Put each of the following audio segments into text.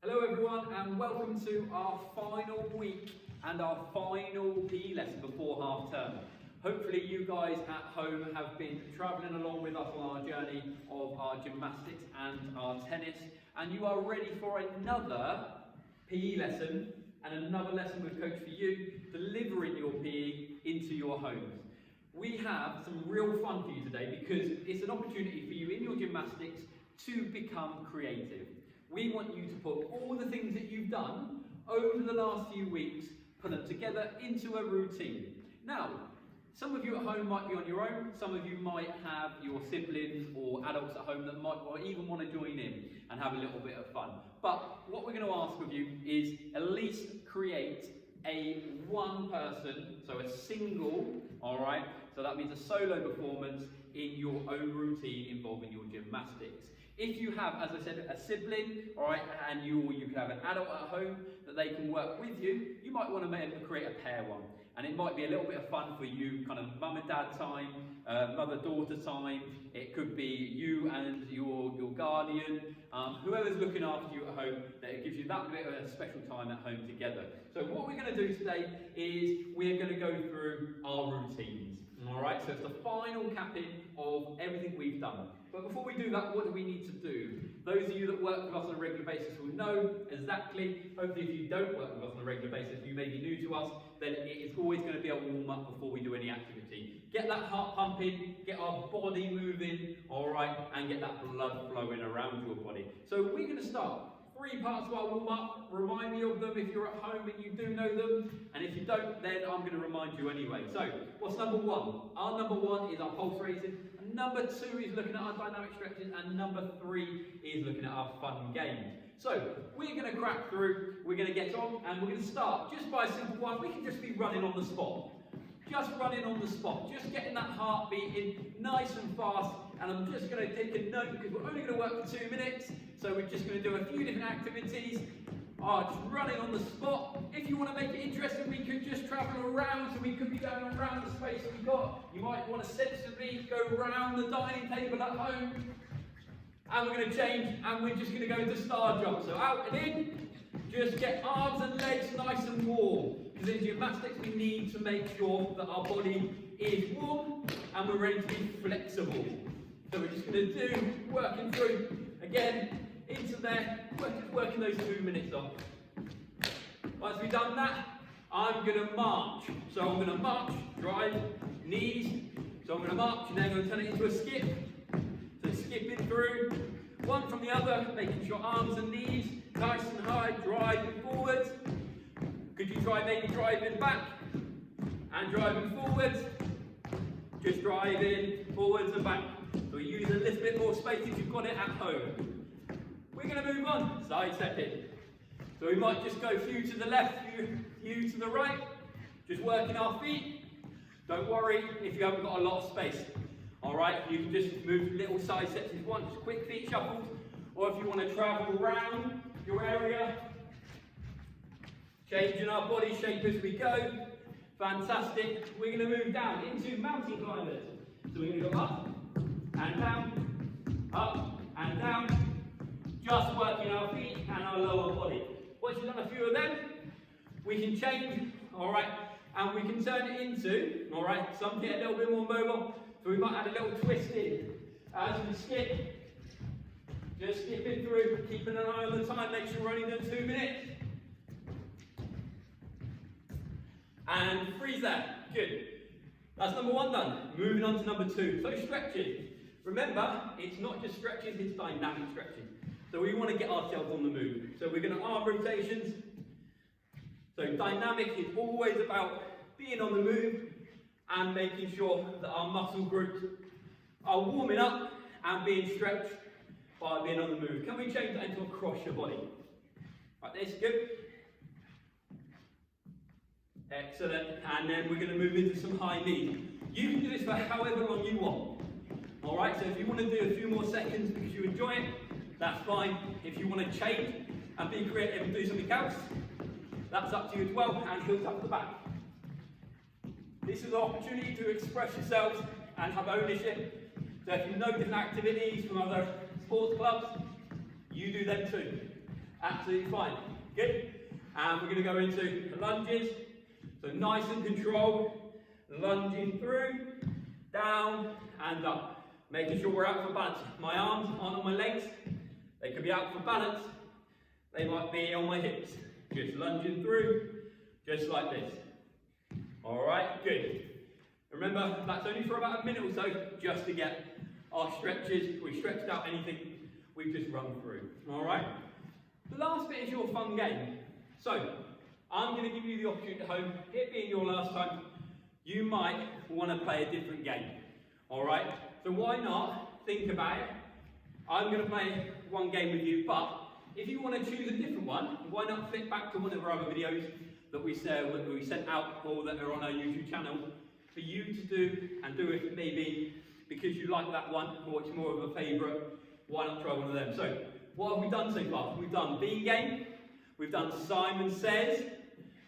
Hello everyone and welcome to our final week and our final PE lesson before half term. Hopefully you guys at home have been travelling along with us on our journey of our gymnastics and our tennis, and you are ready for another PE lesson and another lesson with Coach4U, delivering your PE into your homes. We have some real fun for you today because it's an opportunity for you in your gymnastics to become creative. We want you to put all the things that you've done over the last few weeks, put them together into a routine. Now, some of you at home might be on your own, some of you might have your siblings or adults at home that might even want to join in and have a little bit of fun. But what we're going to ask of you is at least create a one person, so a single, alright, so that means a solo performance in your own routine involving your gymnastics. If you have, as I said, a sibling, alright, and you can have an adult at home that they can work with you, you might want to create a pair one. And it might be a little bit of fun for you, kind of mum and dad time, mother-daughter time. It could be you and your guardian, whoever's looking after you at home, that it gives you that bit of a special time at home together. So what we're going to do today is we're going to go through our routines. Alright, so it's the final capping of everything we've done. But before we do that, what do we need to do? Those of you that work with us on a regular basis will know exactly. Hopefully if you don't work with us on a regular basis, you may be new to us, then it is always going to be a warm-up before we do any activity. Get that heart pumping, get our body moving, alright, and get that blood flowing around your body. So we're going to start. 3 parts of our warm-up. Remind me of them if you're at home and you do know them, and if you don't, then I'm going to remind you anyway. So, what's number 1? Our number 1 is our pulse raising, and number 2 is looking at our dynamic stretches, and number 3 is looking at our fun games. So, we're going to crack through, we're going to get on, and we're going to start just by a simple one. We can just be running on the spot. Just running on the spot, just getting that heart beating nice and fast. And I'm just going to take a note because we're only going to work for 2 minutes. So we're just going to do a few different activities. Just running on the spot. If you want to make it interesting, we could just travel around. So we could be going around the space we've got. You might want to sensibly go around the dining table at home. And we're going to change and we're just going to go into star jump. So out and in. Just get arms and legs nice and warm. Because in gymnastics we need to make sure that our body is warm and we're ready to be flexible. So we're just going to do, working through, again, into there, working those 2 minutes off. Once we've done that, I'm going to march. So I'm going to march, drive, knees. So I'm going to march and then I'm going to turn it into a skip. So skipping through, one from the other, making sure arms and knees nice and high, driving forwards. Could you try maybe driving back and driving forwards? Just driving forwards and back. So we use a little bit more space if you've got it at home. We're going to move on, side stepping. So we might just go few to the left, few to the right. Just working our feet. Don't worry if you haven't got a lot of space. Alright, you can just move little side steps if you want, just quick feet shuffles. Or if you want to travel around your area, changing our body shape as we go. Fantastic. We're going to move down into mountain climbers. So we're going to go up and down, just working our feet and our lower body. Once you've done a few of them, we can change, alright, and we can turn it into, alright, something a little bit more mobile. So we might add a little twist in as we skip. Just skipping through, keeping an eye on the time, make sure we're only doing 2 minutes. And freeze that. Good. That's number 1 done. Moving on to number 2. So stretching. Remember, it's not just stretches, it's dynamic stretching. So we want to get ourselves on the move. So we're going to arm rotations. So dynamic is always about being on the move and making sure that our muscle groups are warming up and being stretched by being on the move. Can we change that into across your body? Like this, good. Excellent. And then we're going to move into some high knees. You can do this for however long you want. Alright, so if you want to do a few more seconds because you enjoy it, that's fine. If you want to change and be creative and do something else, that's up to you as well. And heels up the back. This is an opportunity to express yourselves and have ownership. So if you know different activities from other sports clubs, you do them too. Absolutely fine. Good. And we're going to go into lunges. So nice and controlled. Lunging through, down and up. Making sure we're out for balance. My arms aren't on my legs. They could be out for balance. They might be on my hips. Just lunging through, just like this. Alright, good. Remember, that's only for about a minute or so, just to get our stretches. We've stretched out anything we've just run through. Alright? The last bit is your fun game. So, I'm going to give you the opportunity at home, it being your last time, you might want to play a different game. Alright? So why not think about it? I'm going to play one game with you, but if you want to choose a different one, why not flick back to one of our other videos that we sent out or that are on our YouTube channel for you to do, and do it maybe because you like that one or it's more of a favourite. Why not try one of them? So, what have we done so far? We've done Bean Game, we've done Simon Says,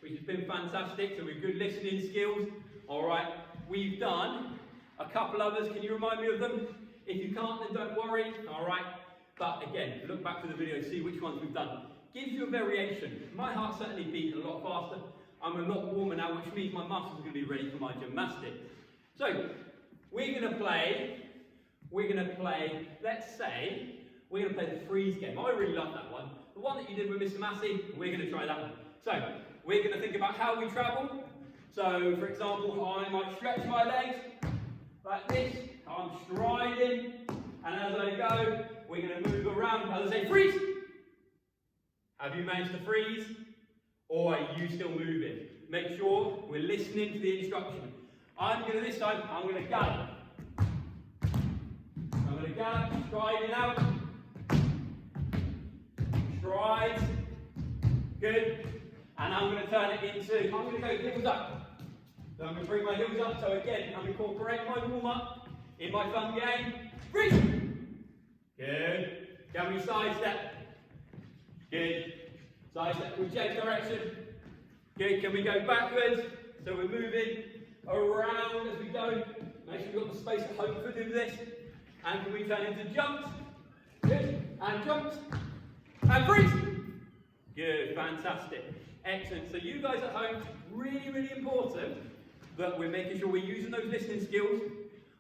which has been fantastic, so we've good listening skills. Alright, we've done a couple others. Can you remind me of them? If you can't, then don't worry. Alright, but again, look back to the video, see which ones we've done. Gives you a variation. My heart certainly beats a lot faster. I'm a lot warmer now, which means my muscles are going to be ready for my gymnastics. So, we're going to play, let's say, we're going to play the freeze game. I really like that one. The one that you did with Mr. Massey, we're going to try that one. So, we're going to think about how we travel. So, for example, I might stretch my legs like this. I'm striding, and as I go, we're going to move around. As I say, freeze! Have you managed to freeze? Or are you still moving? Make sure we're listening to the instruction. This time, I'm going to gallop. I'm going to gallop, striding out. Stride. Good. And I'm going to turn it into, I'm going to go heels up. So I'm going to bring my heels up. So again, I'm incorporating my warm up in my fun game. Freeze. Good. Can we side step? Good. Side step. We change direction. Good. Can we go backwards? So we're moving around as we go. Make sure we've got the space at home for doing this. And can we turn into jumps? Good. And jumps. And freeze. Good. Fantastic. Excellent. So you guys at home, really, really important that we're making sure we're using those listening skills.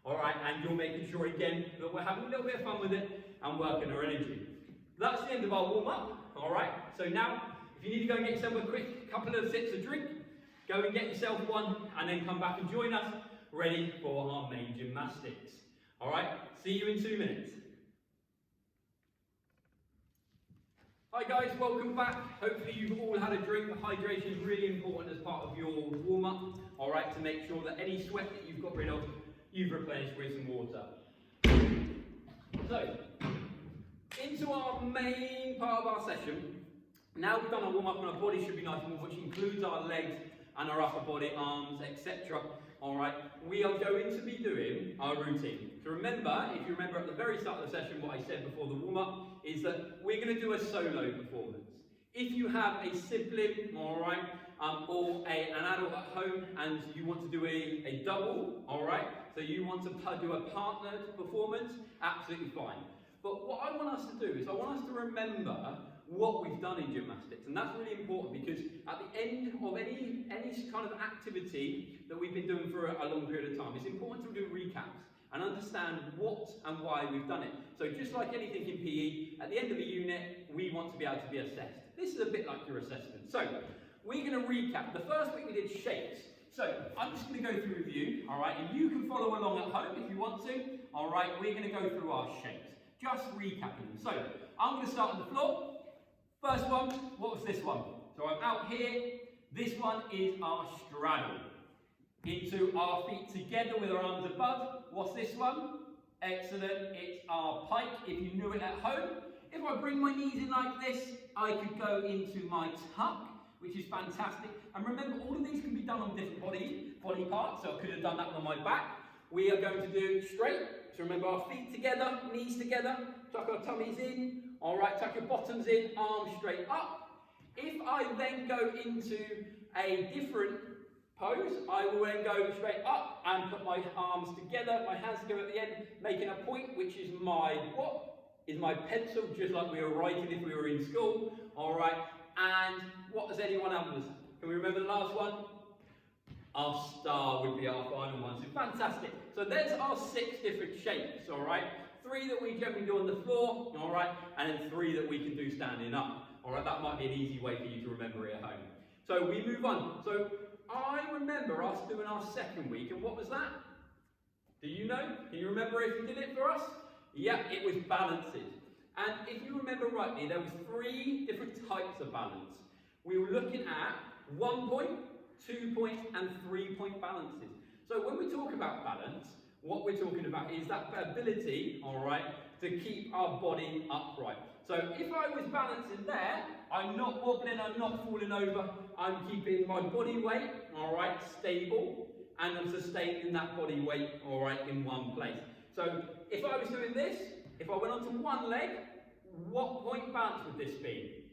Alright, and you're making sure again that we're having a little bit of fun with it and working our energy. That's the end of our warm-up. Alright, so now if you need to go and get yourself a quick couple of sips of drink, go and get yourself one and then come back and join us, ready for our main gymnastics. Alright, see you in 2 minutes. Hi guys, welcome back. Hopefully you've all had a drink. Hydration is really important as part of your warm-up. Alright, to make sure that any sweat that you've got rid of, you've replenished with some water. So, into our main part of our session. Now we've done our warm-up and our body should be nice and warm, which includes our legs and our upper body, arms, etc. Alright, we are going to be doing our routine. So remember, if you remember at the very start of the session what I said before the warm-up, is that we're going to do a solo performance. If you have a sibling, alright, or an adult at home and you want to do a double, alright, so you want to do a partnered performance, absolutely fine. But what I want us to do is I want us to remember what we've done in gymnastics, and that's really important because at the end of any kind of activity that we've been doing for a long period of time, it's important to do recaps and understand what and why we've done it. So just like anything in PE, at the end of a unit, we want to be able to be assessed. This is a bit like your assessment. So we're going to recap. The first week we did shapes. So I'm just going to go through with you, all right, and you can follow along at home if you want to. All right, we're going to go through our shapes, just recapping them. So I'm going to start on the floor. First one, what was this one? So I'm out here. This one is our straddle. Into our feet together with our arms above. What's this one? Excellent. It's our pike, if you knew it at home. If I bring my knees in like this, I could go into my tuck, which is fantastic. And remember, all of these can be done on different body parts. So I could have done that on my back. We are going to do straight. So remember, our feet together, knees together. Tuck our tummies in. All right, tuck your bottoms in, arms straight up. If I then go into a different pose, I will then go straight up and put my arms together, my hands together at the end, making a point, which is my what? Is my pencil, just like we were writing if we were in school. all right? And what does anyone others? Can we remember the last one? Our star would be our final one. So fantastic. So there's our 6 different shapes, all right? 3 that we generally do on the floor, all right? And then 3 that we can do standing up, all right? That might be an easy way for you to remember it at home. So we move on. So I remember us doing our second week, and what was that? Do you know? Can you remember if you did it for us? Yeah, it was balances. And if you remember rightly, there was 3 different types of balance. We were looking at 1 point, 2 point, and 3 point balances. So when we talk about balance, what we're talking about is that ability, all right, to keep our body upright. So if I was balancing there, I'm not wobbling, I'm not falling over, I'm keeping my body weight, all right, stable, and I'm sustaining that body weight, all right, in one place. So if I was doing this, if I went onto one leg, what point balance would this be?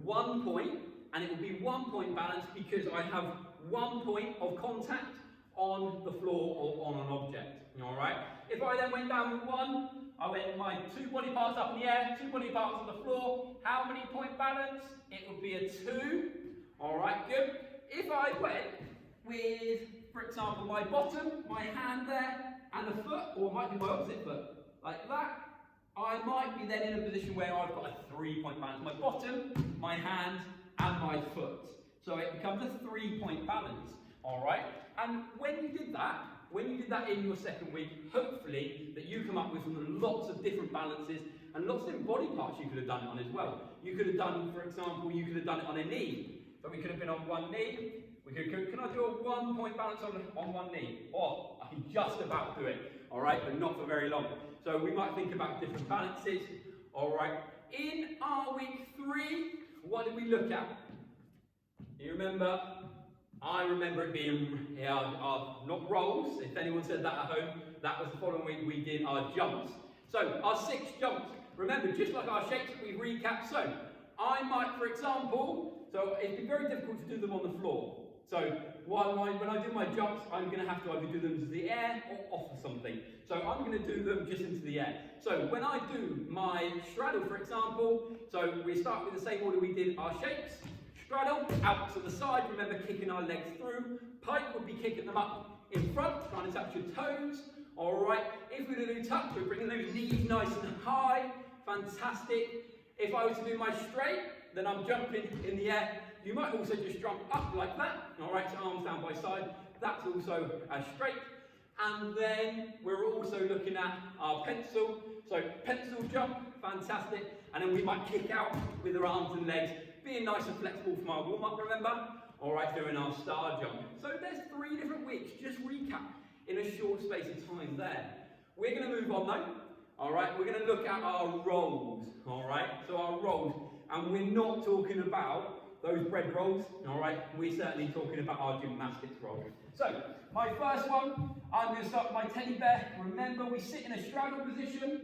1 point, and it would be 1 point balance because I have 1 point of contact on the floor or on an object, all right? If I then went down with 1, I went my 2 body parts up in the air, 2 body parts on the floor. How many point balance? It would be a 2, all right, good. If I went with, for example, my bottom, my hand there, and a foot, or it might be my opposite foot, like that, I might be then in a position where I've got a 3 point balance. My bottom, my hand, and my foot. So it becomes a 3 point balance, all right? And when you did that in your second week, hopefully that you come up with lots of different balances and lots of different body parts you could have done it on as well. You could have done, for example, you could have done it on a knee. So we could have been on one knee. Can I do a 1 point balance on one knee? Oh, I can just about do it, all right, but not for very long. So we might think about different balances, all right. In our week 3, what did we look at? You remember? I remember it being not rolls. If anyone said that at home, that was the following week we did our jumps. So our 6 jumps. Remember, just like our shapes, we recap. So I might, for example, so it'd be very difficult to do them on the floor. So when I do my jumps, I'm going to have to either do them into the air or off of something. So I'm going to do them just into the air. So when I do my straddle, for example, so we start with the same order we did our shapes. Straddle, out to the side, remember kicking our legs through. Pike would be kicking them up in front, trying to touch your toes. Alright, if we're going to do tuck, we're bringing those knees nice and high. Fantastic. If I was to do my straight, then I'm jumping in the air. You might also just jump up like that. Alright, so arms down by side. That's also a straight. And then we're also looking at our pencil. So pencil jump, fantastic. And then we might kick out with our arms and legs, being nice and flexible from our warm-up, remember? All right, doing our star jump. So there's 3 different weeks, just recap in a short space of time there. We're going to move on though, all right? We're going to look at our rolls, all right? So our rolls, and we're not talking about those bread rolls, all right? We're certainly talking about our gymnastics rolls. So, my first one, I'm going to start with my teddy bear. Remember, we sit in a straddle position,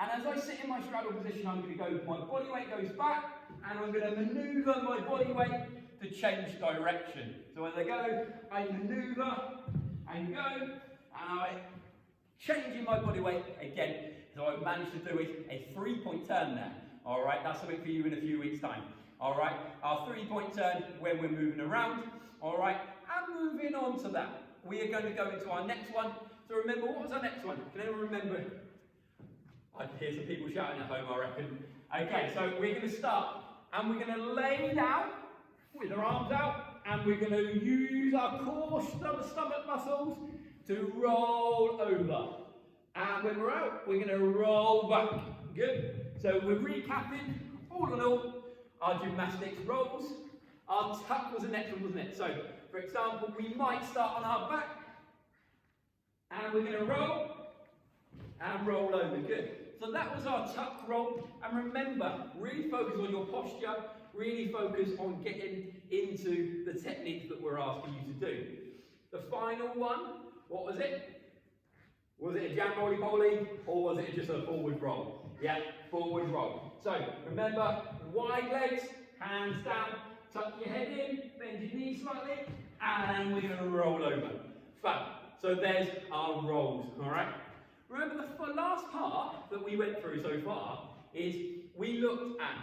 and as I sit in my straddle position, I'm going to go, my body weight goes back, and I'm going to maneuver my body weight to change direction. So as I go, I maneuver and go, and I changing my body weight again. So I've managed to do it a 3-point turn there. All right, that's something for you in a few weeks' time. All right, our 3-point turn when we're moving around. All right, and moving on to that, we are going to go into our next one. So remember, what was our next one? Can anyone remember? I can hear some people shouting at home, I reckon. Okay, so we're going to start, and we're going to lay down with our arms out, and we're going to use our core stomach muscles to roll over. And when we're out, we're going to roll back. Good. So we're recapping, all in all, our gymnastics rolls. Our tuck was the next one, wasn't it? So, for example, we might start on our back, and we're going to roll, and roll over. Good. So that was our tuck roll. And remember, really focus on your posture, really focus on getting into the technique that we're asking you to do. The final one, what was it? Was it a jam roly-poly, or was it just a forward roll? Yeah, forward roll. So remember, wide legs, hands down, tuck your head in, bend your knees slightly, and we're going to roll over. Fun. So there's our rolls, all right? Remember, the last part that we went through so far is we looked at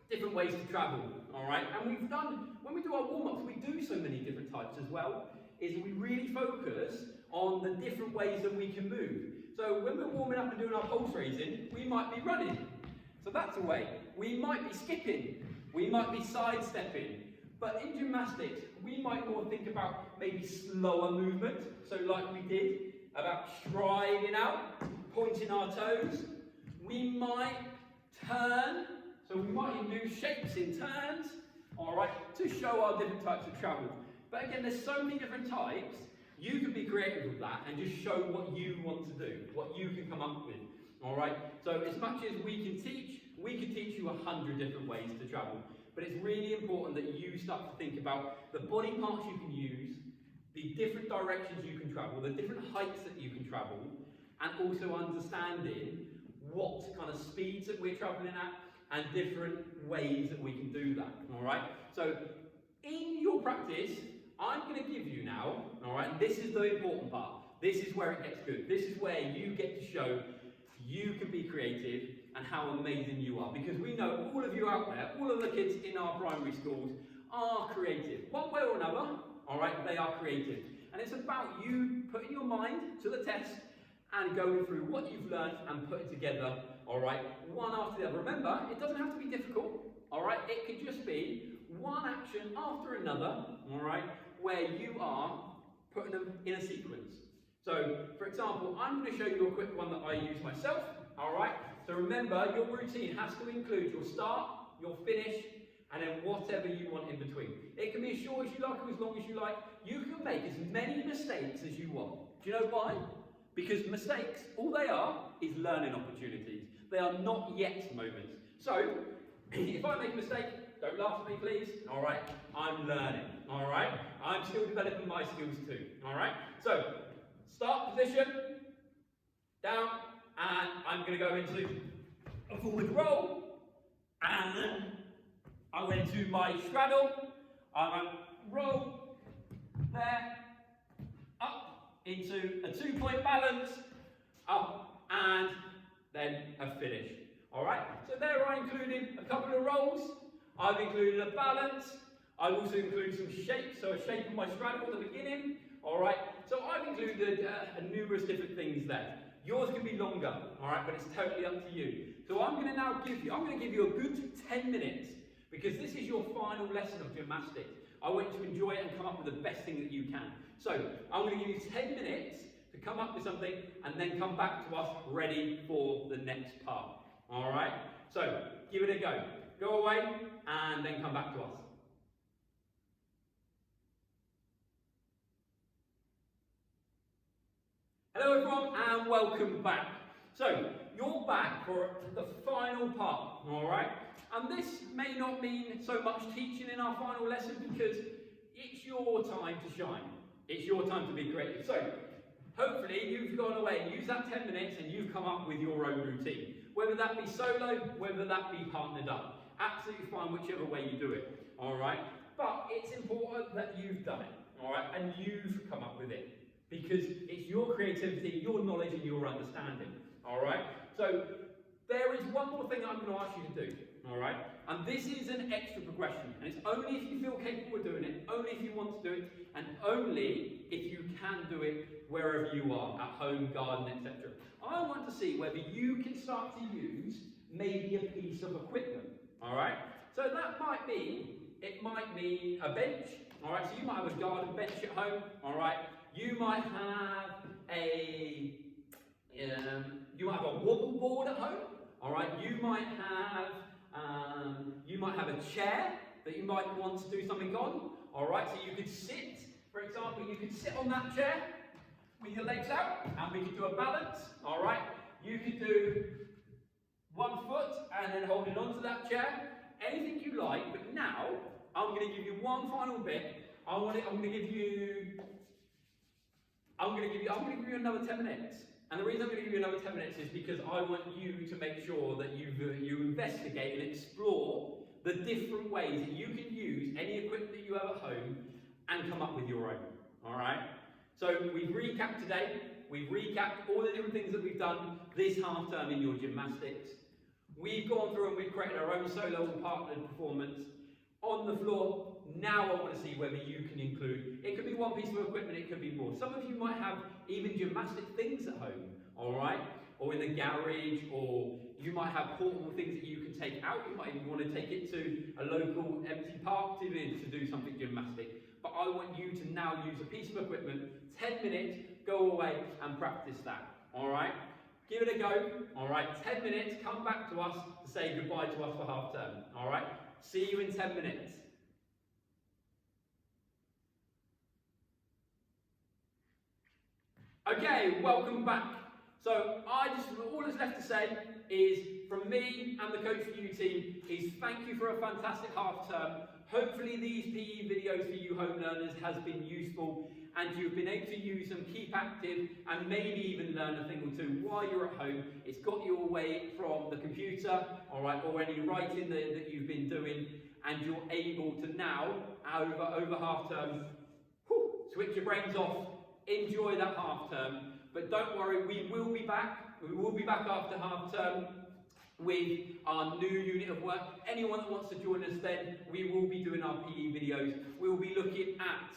different ways to travel, all right? And we've done, when we do our warm-ups, we do so many different types as well, is we really focus on the different ways that we can move. So when we're warming up and doing our pulse raising, we might be running. So that's a way. We might be skipping. We might be sidestepping. But in gymnastics, we might more think about maybe slower movement. So like we did, about striding out, pointing our toes. We might turn. So we might even do shapes in turns, all right, to show our different types of travel. But again, there's so many different types. You can be creative with that and just show what you want to do, what you can come up with, all right? So as much as we can teach you 100 different ways to travel. But it's really important that you start to think about the body parts you can use, the different directions you can travel, the different heights that you can travel, and also understanding what kind of speeds that we're traveling at, and different ways that we can do that, all right? So in your practice, I'm going to give you now, all right, and this is the important part. This is where it gets good. This is where you get to show you can be creative and how amazing you are. Because we know all of you out there, all of the kids in our primary schools are creative. One way or another, all right, they are creative. And it's about you putting your mind to the test and going through what you've learned and putting together, all right, one after the other. Remember, it doesn't have to be difficult, all right? It could just be one action after another, all right, where you are putting them in a sequence. So, for example, I'm going to show you a quick one that I use myself, all right? So remember, your routine has to include your start, your finish, and then whatever you want in between. It can be as short as you like or as long as you like. You can make as many mistakes as you want. Do you know why? Because mistakes, all they are is learning opportunities. They are not yet moments. So, if I make a mistake, don't laugh at me, please. All right? I'm learning. All right? I'm still developing my skills too. All right? So, start position, down, and I'm going to go into a forward roll, and I went to my straddle, I roll, there, up, into a 2-point balance, up, and then a finish. Alright, so there I included a couple of rolls, I've included a balance, I've also included some shapes, so a shape of my straddle at the beginning. Alright, so I've included numerous different things there. Yours can be longer, alright, but it's totally up to you. So I'm going to now give you a good 10 minutes, because this is your final lesson of gymnastics. I want you to enjoy it and come up with the best thing that you can. So I'm going to give you 10 minutes to come up with something and then come back to us ready for the next part. Alright? So give it a go. Go away and then come back to us. Hello everyone and welcome back. So you're back for the final part, alright? And this may not mean so much teaching in our final lesson because it's your time to shine. It's your time to be creative. So hopefully you've gone away and used that 10 minutes and you've come up with your own routine. Whether that be solo, whether that be partnered up. Absolutely fine whichever way you do it, alright? But it's important that you've done it, alright? And you've come up with it. Because it's your creativity, your knowledge and your understanding, alright? So there is one more thing I'm going to ask you to do, alright? And this is an extra progression, and it's only if you feel capable of doing it, only if you want to do it, and only if you can do it wherever you are, at home, garden, etc. I want to see whether you can start to use maybe a piece of equipment, alright? So that might be, it might be a bench, alright? So you might have a garden bench at home, alright? You might have a wobble board at home. All right. You might have a chair that you might want to do something on. All right. So you could sit, for example, you could sit on that chair with your legs out, and we could do a balance. All right. You could do one foot and then holding on to that chair. Anything you like. But now I'm going to give you one final bit. I'm going to give you another 10 minutes. And the reason I'm going to give you another 10 minutes is because I want you to make sure that you investigate and explore the different ways that you can use any equipment that you have at home and come up with your own. Alright? So we've recapped today. We've recapped all the different things that we've done this half term in your gymnastics. We've gone through and we've created our own solo and partnered performance on the floor. Now I want to see whether you can include, it could be one piece of equipment, it could be more. Some of you might have even gymnastic things at home, all right? Or in the garage, or you might have portable things that you can take out. You might even want to take it to a local empty park to do something gymnastic. But I want you to now use a piece of equipment, 10 minutes, go away and practice that, all right? Give it a go, all right? 10 minutes, come back to us to say goodbye to us for half term, all right? See you in 10 minutes. Okay, welcome back. So all that's left to say is, from me and the Coach4U team, is thank you for a fantastic half term. Hopefully these PE videos for you home learners has been useful and you've been able to use them, keep active, and maybe even learn a thing or two while you're at home. It's got you away from the computer, all right, or any writing that you've been doing, and you're able to now, over half term, switch your brains off, enjoy that half term. But don't worry, we will be back. We will be back after half term with our new unit of work. Anyone that wants to join us then, we will be doing our PE videos. We will be looking at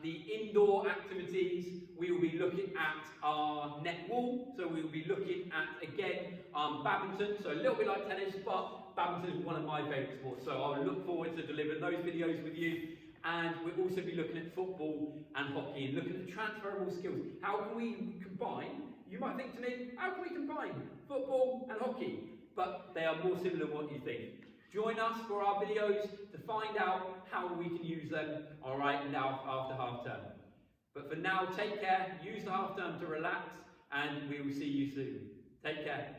the indoor activities. We will be looking at our net wall. So we will be looking at, again, badminton. So a little bit like tennis, but badminton is one of my favourite sports. So I'll look forward to delivering those videos with you. And we'll also be looking at football and hockey and looking at transferable skills. How can we combine? You might think to me, how can we combine football and hockey? But they are more similar than what you think. Join us for our videos to find out how we can use them, all right, now after half term. But for now, take care, use the half term to relax, and we will see you soon. Take care.